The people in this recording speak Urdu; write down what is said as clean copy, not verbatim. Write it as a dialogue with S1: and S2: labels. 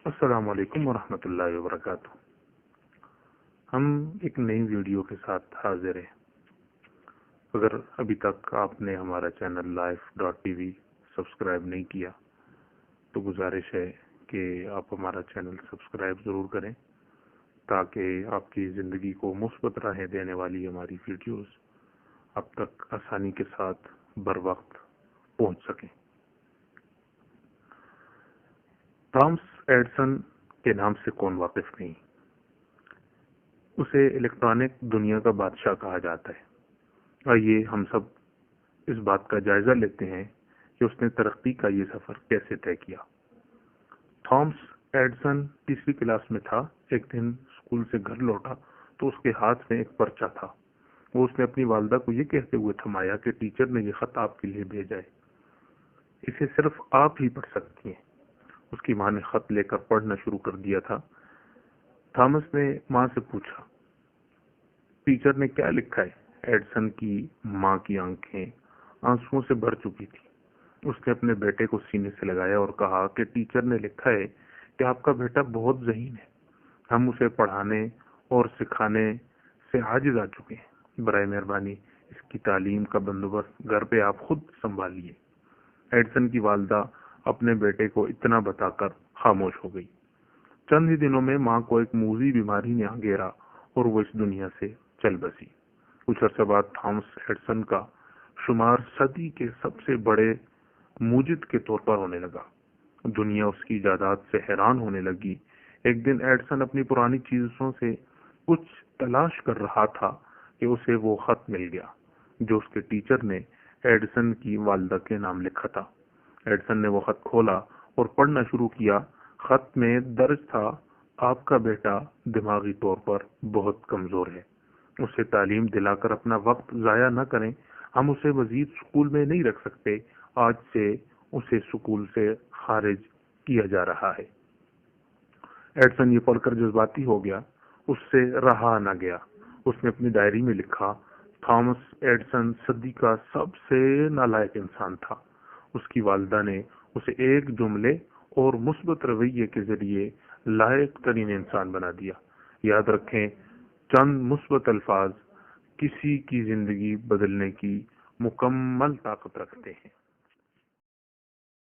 S1: السلام علیکم ورحمۃ اللہ وبرکاتہ۔ ہم ایک نئی ویڈیو کے ساتھ حاضر ہیں۔ اگر ابھی تک آپ نے ہمارا چینل life.tv سبسکرائب نہیں کیا تو گزارش ہے کہ آپ ہمارا چینل سبسکرائب ضرور کریں تاکہ آپ کی زندگی کو مثبت راہیں دینے والی ہماری ویڈیوز اب تک آسانی کے ساتھ بر وقت پہنچ سکیں۔ تھامس ایڈسن کے نام سے کون واقف نہیں؟ اسے الیکٹرانک دنیا کا بادشاہ کہا جاتا ہے۔ آئیے ہم سب اس بات کا جائزہ لیتے ہیں کہ اس نے ترقی کا یہ سفر کیسے طے کیا۔ تھامس ایڈسن تیسری کلاس میں تھا۔ ایک دن اسکول سے گھر لوٹا تو اس کے ہاتھ میں ایک پرچہ تھا۔ وہ اس نے اپنی والدہ کو یہ کہتے ہوئے تھمایا کہ ٹیچر نے یہ خط آپ کے لیے بھیجا ہے، اسے صرف آپ ہی پڑھ سکتی ہیں۔ اس کی ماں نے خط لے کر پڑھنا شروع کر دیا تھا۔ تھامس نے ماں سے پوچھا، ٹیچر نے کیا لکھا ہے؟ ایڈسن کی ماں کی آنکھیں آنسوؤں سے بھر چکی تھی۔ اس نے اپنے بیٹے کو سینے سے لگایا اور کہا کہ ٹیچر نے لکھا ہے کہ آپ کا بیٹا بہت ذہین ہے، ہم اسے پڑھانے اور سکھانے سے عاجز آ چکے ہیں، برائے مہربانی اس کی تعلیم کا بندوبست گھر پہ آپ خود سنبھالیے۔ ایڈسن کی والدہ اپنے بیٹے کو اتنا بتا کر خاموش ہو گئی۔ چند ہی دنوں میں ماں کو ایک موذی بیماری نے گھیرا اور وہ اس دنیا سے چل بسی۔ کچھ عرصہ بعد تھامس ایڈسن کا شمار صدی کے سب سے بڑے موجد کے طور پر ہونے لگا۔ دنیا اس کی ایجادات سے حیران ہونے لگی۔ ایک دن ایڈسن اپنی پرانی چیزوں سے کچھ تلاش کر رہا تھا کہ اسے وہ خط مل گیا جو اس کے ٹیچر نے ایڈسن کی والدہ کے نام لکھا تھا۔ ایڈسن نے وہ خط کھولا اور پڑھنا شروع کیا۔ خط میں درج تھا، آپ کا بیٹا دماغی طور پر بہت کمزور ہے، اسے تعلیم دلا کر اپنا وقت ضائع نہ کریں، ہم اسے مزید سکول میں نہیں رکھ سکتے، آج سے اسے سکول سے خارج کیا جا رہا ہے۔ ایڈسن یہ پڑھ کر جذباتی ہو گیا، اس سے رہا نہ گیا۔ اس نے اپنی ڈائری میں لکھا، تھامس ایڈسن صدی کا سب سے نالائق انسان تھا۔ اس کی والدہ نے اسے ایک جملے اور مثبت رویے کے ذریعے لائق ترین انسان بنا دیا۔ یاد رکھیں، چند مثبت الفاظ کسی کی زندگی بدلنے کی مکمل طاقت رکھتے ہیں۔